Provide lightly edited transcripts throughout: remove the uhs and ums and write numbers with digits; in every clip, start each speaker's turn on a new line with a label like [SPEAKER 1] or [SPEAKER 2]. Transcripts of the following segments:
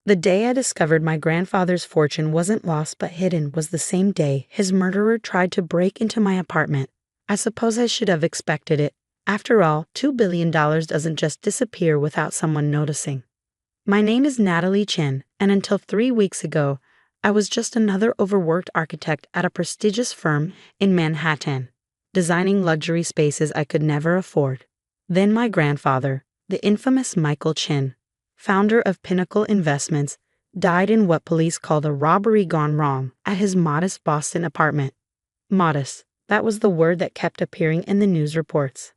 [SPEAKER 1] The day I discovered my grandfather's fortune wasn't lost but hidden was the same day his murderer tried to break into my apartment. I suppose I should have expected it. After all, $2 billion doesn't just disappear without someone noticing. My name is Natalie Chen, and until 3 weeks ago, I was just another overworked architect at a prestigious firm in Manhattan, designing luxury spaces I could never afford. Then my grandfather, the infamous Michael Chen, founder of Pinnacle Investments, died in what police called a robbery gone wrong at his modest Boston apartment. Modest, that was the word that kept appearing in the news reports.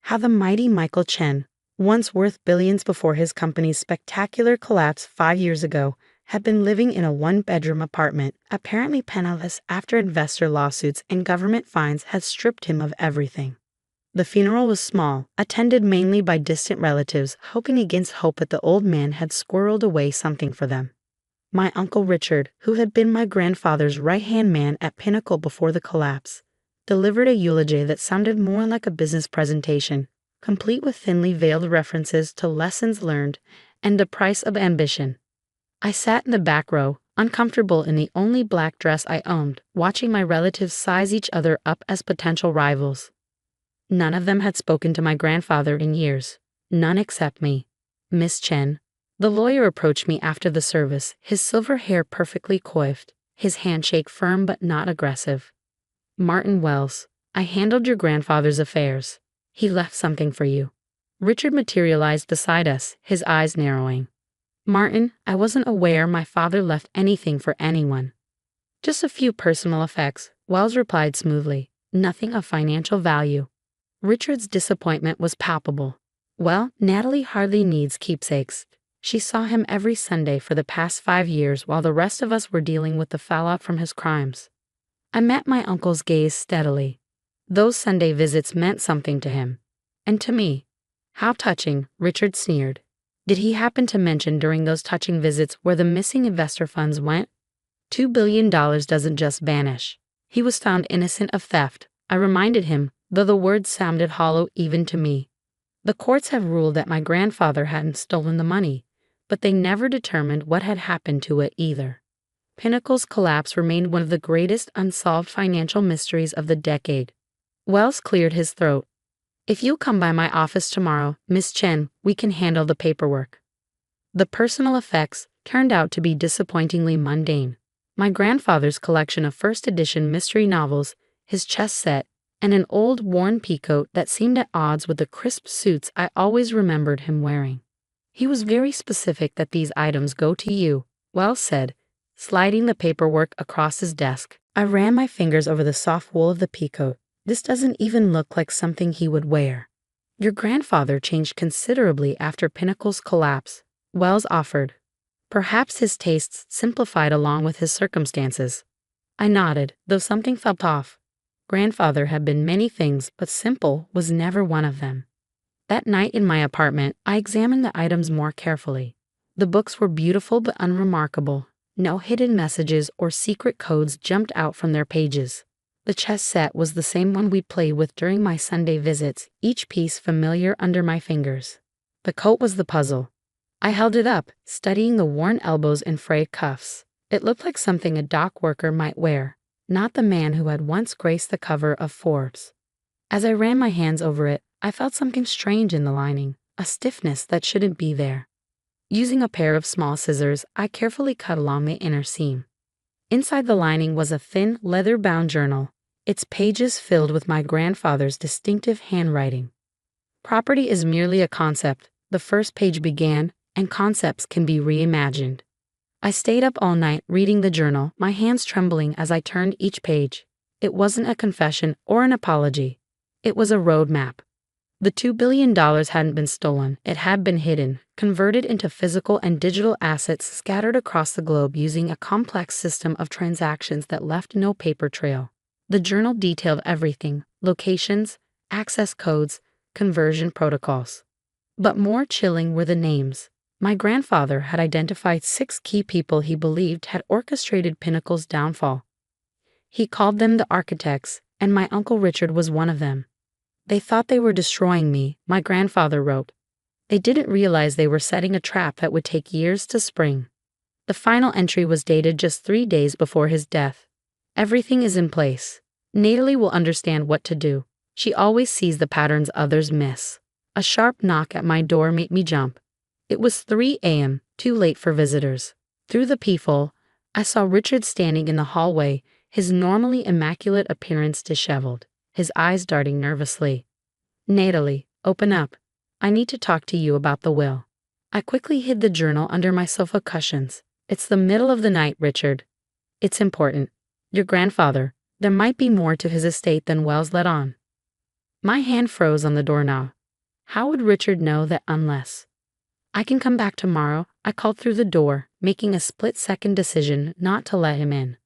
[SPEAKER 1] How the mighty Michael Chen, once worth billions before his company's spectacular collapse 5 years ago, had been living in a one-bedroom apartment, apparently penniless after investor lawsuits and government fines had stripped him of everything. The funeral was small, attended mainly by distant relatives, hoping against hope that the old man had squirreled away something for them. My Uncle Richard, who had been my grandfather's right-hand man at Pinnacle before the collapse, delivered a eulogy that sounded more like a business presentation, complete with thinly veiled references to lessons learned and the price of ambition. I sat in the back row, uncomfortable in the only black dress I owned, watching my relatives size each other up as potential rivals. None of them had spoken to my grandfather in years. None except me. Miss Chen. The lawyer approached me after the service, his silver hair perfectly coiffed, his handshake firm but not aggressive. Martin Wells, I handled your grandfather's affairs. He left something for you. Richard materialized beside us, his eyes narrowing. Martin, I wasn't aware my father left anything for anyone. Just a few personal effects, Wells replied smoothly. Nothing of financial value. Richard's disappointment was palpable. Well, Natalie hardly needs keepsakes. She saw him every Sunday for the past 5 years while the rest of us were dealing with the fallout from his crimes. I met my uncle's gaze steadily. Those Sunday visits meant something to him. And to me. How touching, Richard sneered. Did he happen to mention during those touching visits where the missing investor funds went? $2 billion doesn't just vanish. He was found innocent of theft, I reminded him, though the words sounded hollow even to me. The courts have ruled that my grandfather hadn't stolen the money, but they never determined what had happened to it either. Pinnacle's collapse remained one of the greatest unsolved financial mysteries of the decade. Wells cleared his throat. If you'll come by my office tomorrow, Miss Chen, we can handle the paperwork. The personal effects turned out to be disappointingly mundane. My grandfather's collection of first-edition mystery novels, his chess set, and an old worn peacoat that seemed at odds with the crisp suits I always remembered him wearing. He was very specific that these items go to you, Wells said, sliding the paperwork across his desk. I ran my fingers over the soft wool of the peacoat. This doesn't even look like something he would wear. Your grandfather changed considerably after Pinnacle's collapse, Wells offered. Perhaps his tastes simplified along with his circumstances. I nodded, though something felt off. Grandfather had been many things, but simple was never one of them. That night in my apartment, I examined the items more carefully. The books were beautiful but unremarkable. No hidden messages or secret codes jumped out from their pages. The chess set was the same one we'd played with during my Sunday visits, each piece familiar under my fingers. The coat was the puzzle. I held it up, studying the worn elbows and frayed cuffs. It looked like something a dock worker might wear, not the man who had once graced the cover of Forbes. As I ran my hands over it, I felt something strange in the lining, a stiffness that shouldn't be there. Using a pair of small scissors, I carefully cut along the inner seam. Inside the lining was a thin, leather-bound journal, its pages filled with my grandfather's distinctive handwriting. Property is merely a concept, the first page began, and concepts can be reimagined. I stayed up all night reading the journal, my hands trembling as I turned each page. It wasn't a confession or an apology. It was a roadmap. The $2 billion hadn't been stolen, it had been hidden, converted into physical and digital assets scattered across the globe using a complex system of transactions that left no paper trail. The journal detailed everything: locations, access codes, conversion protocols. But more chilling were the names. My grandfather had identified 6 key people he believed had orchestrated Pinnacle's downfall. He called them the architects, and my Uncle Richard was one of them. They thought they were destroying me, my grandfather wrote. They didn't realize they were setting a trap that would take years to spring. The final entry was dated just 3 days before his death. Everything is in place. Natalie will understand what to do. She always sees the patterns others miss. A sharp knock at my door made me jump. It was 3 a.m., too late for visitors. Through the peephole, I saw Richard standing in the hallway, his normally immaculate appearance disheveled, his eyes darting nervously. "Natalie, open up. I need to talk to you about the will." I quickly hid the journal under my sofa cushions. "It's the middle of the night, Richard. It's important. Your grandfather, there might be more to his estate than Wells let on." My hand froze on the doorknob. How would Richard know that unless I can come back tomorrow? I called through the door, making a split-second decision not to let him in.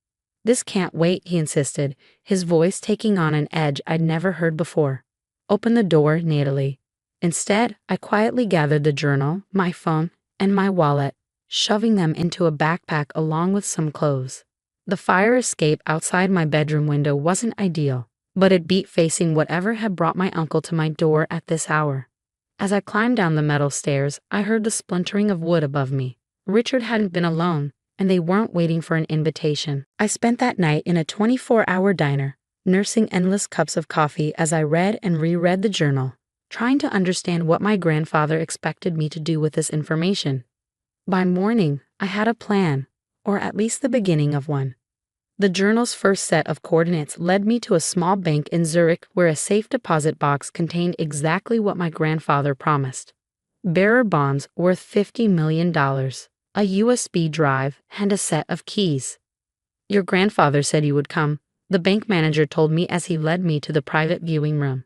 [SPEAKER 1] "This can't wait," he insisted, his voice taking on an edge I'd never heard before. "Open the door, Natalie." Instead, I quietly gathered the journal, my phone, and my wallet, shoving them into a backpack along with some clothes. The fire escape outside my bedroom window wasn't ideal, but it beat facing whatever had brought my uncle to my door at this hour. As I climbed down the metal stairs, I heard the splintering of wood above me. Richard hadn't been alone, and they weren't waiting for an invitation. I spent that night in a 24-hour diner, nursing endless cups of coffee as I read and reread the journal, trying to understand what my grandfather expected me to do with this information. By morning, I had a plan, or at least the beginning of one. The journal's first set of coordinates led me to a small bank in Zurich where a safe deposit box contained exactly what my grandfather promised: bearer bonds worth $50 million, a USB drive, and a set of keys. "Your grandfather said you would come," the bank manager told me as he led me to the private viewing room.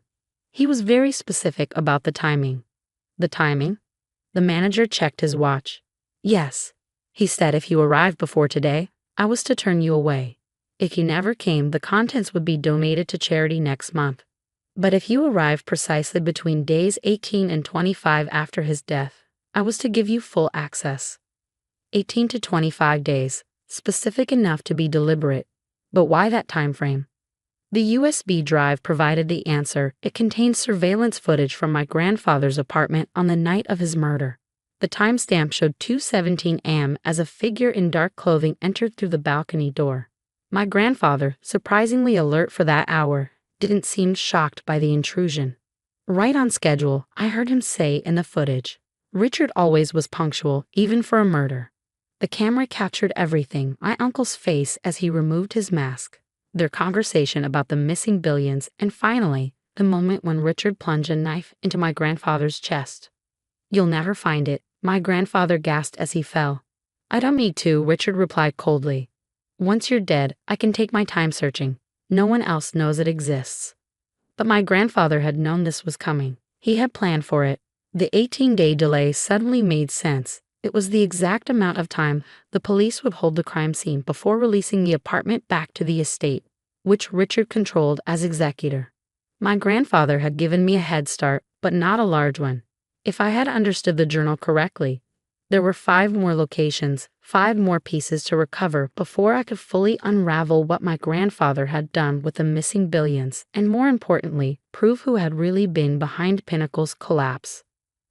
[SPEAKER 1] He was very specific about the timing. "The timing?" The manager checked his watch. "Yes," he said, "if you arrived before today, I was to turn you away. If you never came, the contents would be donated to charity next month. But if you arrived precisely between days 18 and 25 after his death, I was to give you full access." 18 to 25 days, specific enough to be deliberate. But why that time frame? The USB drive provided the answer. It contained surveillance footage from my grandfather's apartment on the night of his murder. The timestamp showed 2:17 a.m. as a figure in dark clothing entered through the balcony door. My grandfather, surprisingly alert for that hour, didn't seem shocked by the intrusion. "Right on schedule," I heard him say in the footage. Richard always was punctual, even for a murder. The camera captured everything: my uncle's face as he removed his mask, their conversation about the missing billions, and finally, the moment when Richard plunged a knife into my grandfather's chest. "You'll never find it," my grandfather gasped as he fell. "I don't need to," Richard replied coldly. "Once you're dead, I can take my time searching. No one else knows it exists." But my grandfather had known this was coming. He had planned for it. The 18-day delay suddenly made sense. It was the exact amount of time the police would hold the crime scene before releasing the apartment back to the estate, which Richard controlled as executor. My grandfather had given me a head start, but not a large one. If I had understood the journal correctly, there were 5 more locations, 5 more pieces to recover before I could fully unravel what my grandfather had done with the missing billions, and more importantly, prove who had really been behind Pinnacle's collapse.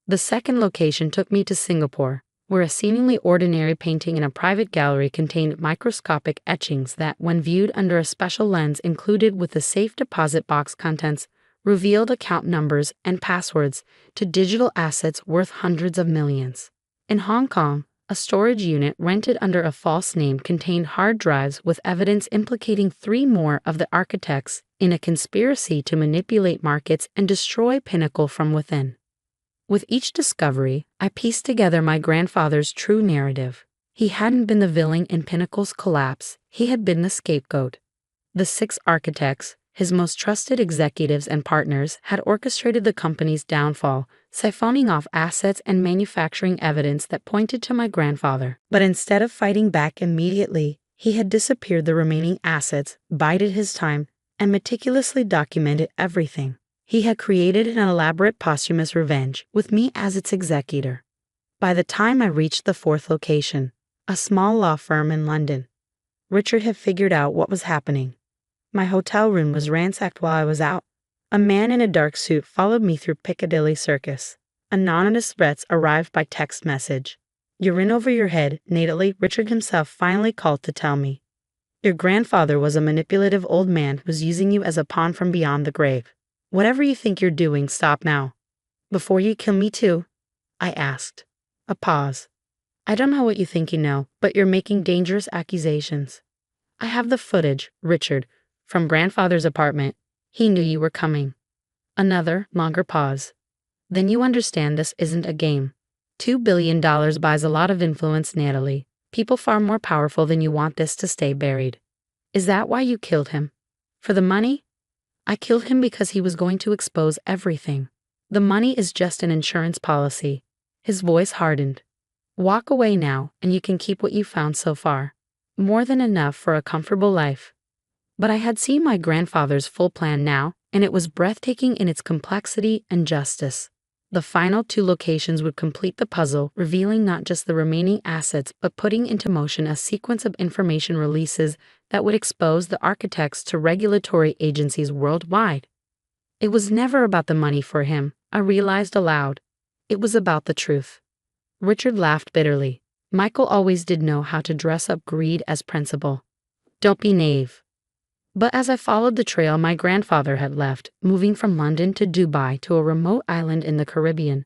[SPEAKER 1] The second location took me to Singapore, where a seemingly ordinary painting in a private gallery contained microscopic etchings that, when viewed under a special lens included with the safe deposit box contents, revealed account numbers and passwords to digital assets worth hundreds of millions. In Hong Kong, a storage unit rented under a false name contained hard drives with evidence implicating 3 more of the architects in a conspiracy to manipulate markets and destroy Pinnacle from within. With each discovery, I pieced together my grandfather's true narrative. He hadn't been the villain in Pinnacle's collapse, he had been the scapegoat. The 6 architects, his most trusted executives and partners, had orchestrated the company's downfall, siphoning off assets and manufacturing evidence that pointed to my grandfather. But instead of fighting back immediately, he had disappeared the remaining assets, bided his time, and meticulously documented everything. He had created an elaborate posthumous revenge, with me as its executor. By the time I reached the 4th location, a small law firm in London, Richard had figured out what was happening. My hotel room was ransacked while I was out. A man in a dark suit followed me through Piccadilly Circus. Anonymous threats arrived by text message. You're in over your head, Natalie, Richard himself finally called to tell me. Your grandfather was a manipulative old man who's using you as a pawn from beyond the grave. Whatever you think you're doing, stop now. Before you kill me too? I asked. A pause. I don't know what you think you know, but you're making dangerous accusations. I have the footage, Richard, from grandfather's apartment. He knew you were coming. Another, longer pause. Then you understand this isn't a game. $2 billion buys a lot of influence, Natalie. People far more powerful than you want this to stay buried. Is that why you killed him? For the money? I killed him because he was going to expose everything. The money is just an insurance policy. His voice hardened. Walk away now, and you can keep what you found so far. More than enough for a comfortable life. But I had seen my grandfather's full plan now, and it was breathtaking in its complexity and justice. The final 2 locations would complete the puzzle, revealing not just the remaining assets but putting into motion a sequence of information releases that would expose the architects to regulatory agencies worldwide. It was never about the money for him, I realized aloud. It was about the truth. Richard laughed bitterly. Michael always did know how to dress up greed as principle. Don't be naive. But as I followed the trail my grandfather had left, moving from London to Dubai to a remote island in the Caribbean,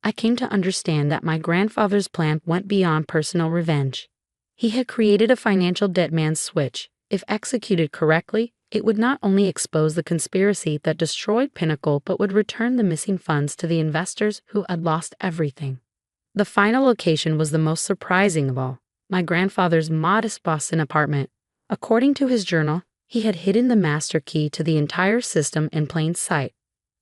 [SPEAKER 1] I came to understand that my grandfather's plan went beyond personal revenge. He had created a financial dead man's switch. If executed correctly, it would not only expose the conspiracy that destroyed Pinnacle but would return the missing funds to the investors who had lost everything. The final location was the most surprising of all, my grandfather's modest Boston apartment. According to his journal, he had hidden the master key to the entire system in plain sight,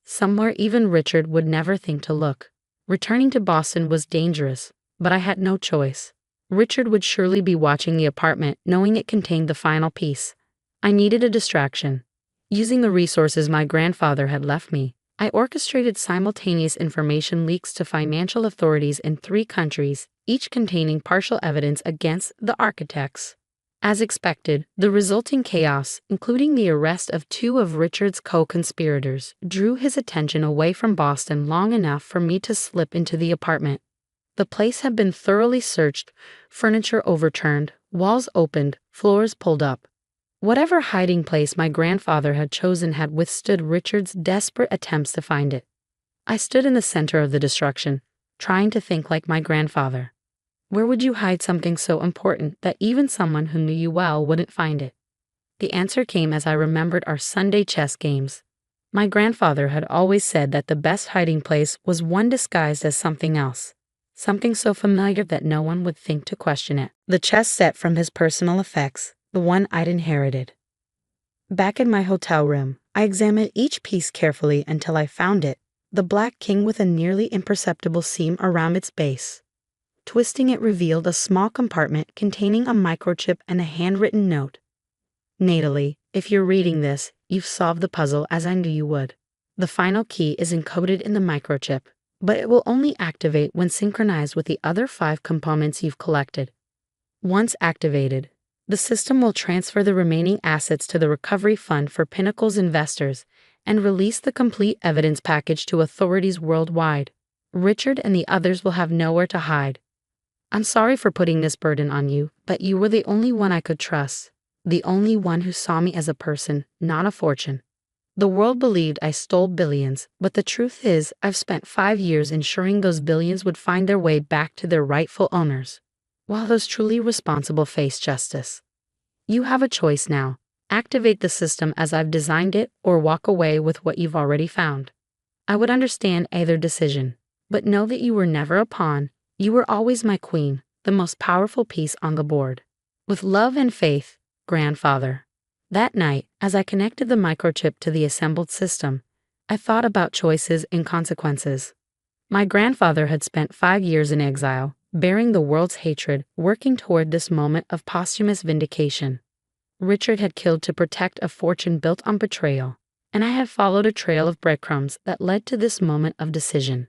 [SPEAKER 1] somewhere even Richard would never think to look. Returning to Boston was dangerous, but I had no choice. Richard would surely be watching the apartment, knowing it contained the final piece. I needed a distraction. Using the resources my grandfather had left me, I orchestrated simultaneous information leaks to financial authorities in 3 countries, each containing partial evidence against the architects. As expected, the resulting chaos, including the arrest of 2 of Richard's co-conspirators, drew his attention away from Boston long enough for me to slip into the apartment. The place had been thoroughly searched, furniture overturned, walls opened, floors pulled up. Whatever hiding place my grandfather had chosen had withstood Richard's desperate attempts to find it. I stood in the center of the destruction, trying to think like my grandfather. Where would you hide something so important that even someone who knew you well wouldn't find it? The answer came as I remembered our Sunday chess games. My grandfather had always said that the best hiding place was one disguised as something else, something so familiar that no one would think to question it. The chess set from his personal effects, the one I'd inherited. Back in my hotel room, I examined each piece carefully until I found it, the black king with a nearly imperceptible seam around its base. Twisting it revealed a small compartment containing a microchip and a handwritten note. Natalie, if you're reading this, you've solved the puzzle as I knew you would. The final key is encoded in the microchip, but it will only activate when synchronized with the other 5 components you've collected. Once activated, the system will transfer the remaining assets to the recovery fund for Pinnacle's investors and release the complete evidence package to authorities worldwide. Richard and the others will have nowhere to hide. I'm sorry for putting this burden on you, but you were the only one I could trust, the only one who saw me as a person, not a fortune. The world believed I stole billions, but the truth is I've spent 5 years ensuring those billions would find their way back to their rightful owners, while those truly responsible face justice. You have a choice now. Activate the system as I've designed it or walk away with what you've already found. I would understand either decision, but know that you were never a pawn. You were always my queen, the most powerful piece on the board. With love and faith, grandfather. That night, as I connected the microchip to the assembled system, I thought about choices and consequences. My grandfather had spent 5 years in exile, bearing the world's hatred, working toward this moment of posthumous vindication. Richard had killed to protect a fortune built on betrayal, and I had followed a trail of breadcrumbs that led to this moment of decision.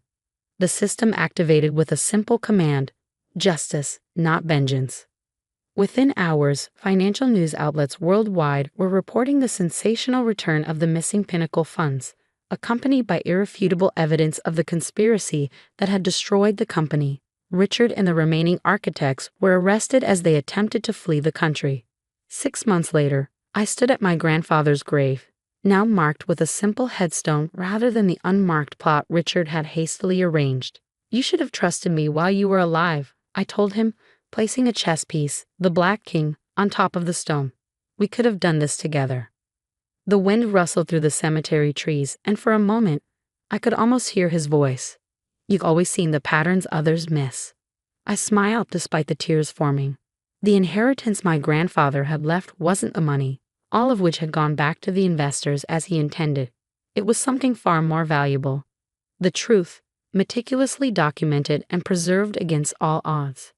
[SPEAKER 1] The system activated with a simple command: justice, not vengeance. Within hours, financial news outlets worldwide were reporting the sensational return of the missing Pinnacle funds, accompanied by irrefutable evidence of the conspiracy that had destroyed the company. Richard and the remaining architects were arrested as they attempted to flee the country. 6 months later, I stood at my grandfather's grave, now marked with a simple headstone rather than the unmarked plot Richard had hastily arranged. "You should have trusted me while you were alive," I told him, placing a chess piece, the Black King, on top of the stone. "We could have done this together." The wind rustled through the cemetery trees, and for a moment, I could almost hear his voice. "You've always seen the patterns others miss." I smiled despite the tears forming. The inheritance my grandfather had left wasn't the money, all of which had gone back to the investors as he intended. It was something far more valuable. The truth, meticulously documented and preserved against all odds.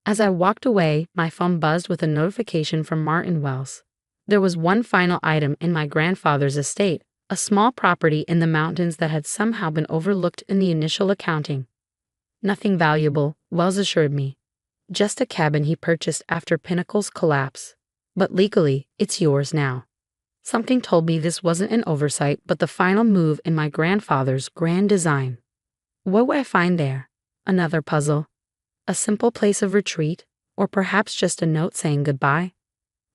[SPEAKER 1] As I walked away, my phone buzzed with a notification from Martin Wells. There was one final item in my grandfather's estate, a small property in the mountains that had somehow been overlooked in the initial accounting. "Nothing valuable," Wells assured me. "Just a cabin he purchased after Pinnacle's collapse. But legally, it's yours now." Something told me this wasn't an oversight, but the final move in my grandfather's grand design. What would I find there? Another puzzle? A simple place of retreat? Or perhaps just a note saying goodbye?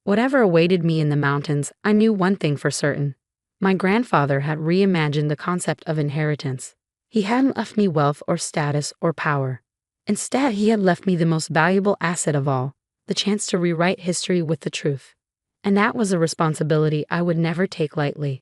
[SPEAKER 1] Whatever awaited me in the mountains, I knew one thing for certain. My grandfather had reimagined the concept of inheritance. He hadn't left me wealth or status or power. Instead, he had left me the most valuable asset of all, the chance to rewrite history with the truth. And that was a responsibility I would never take lightly.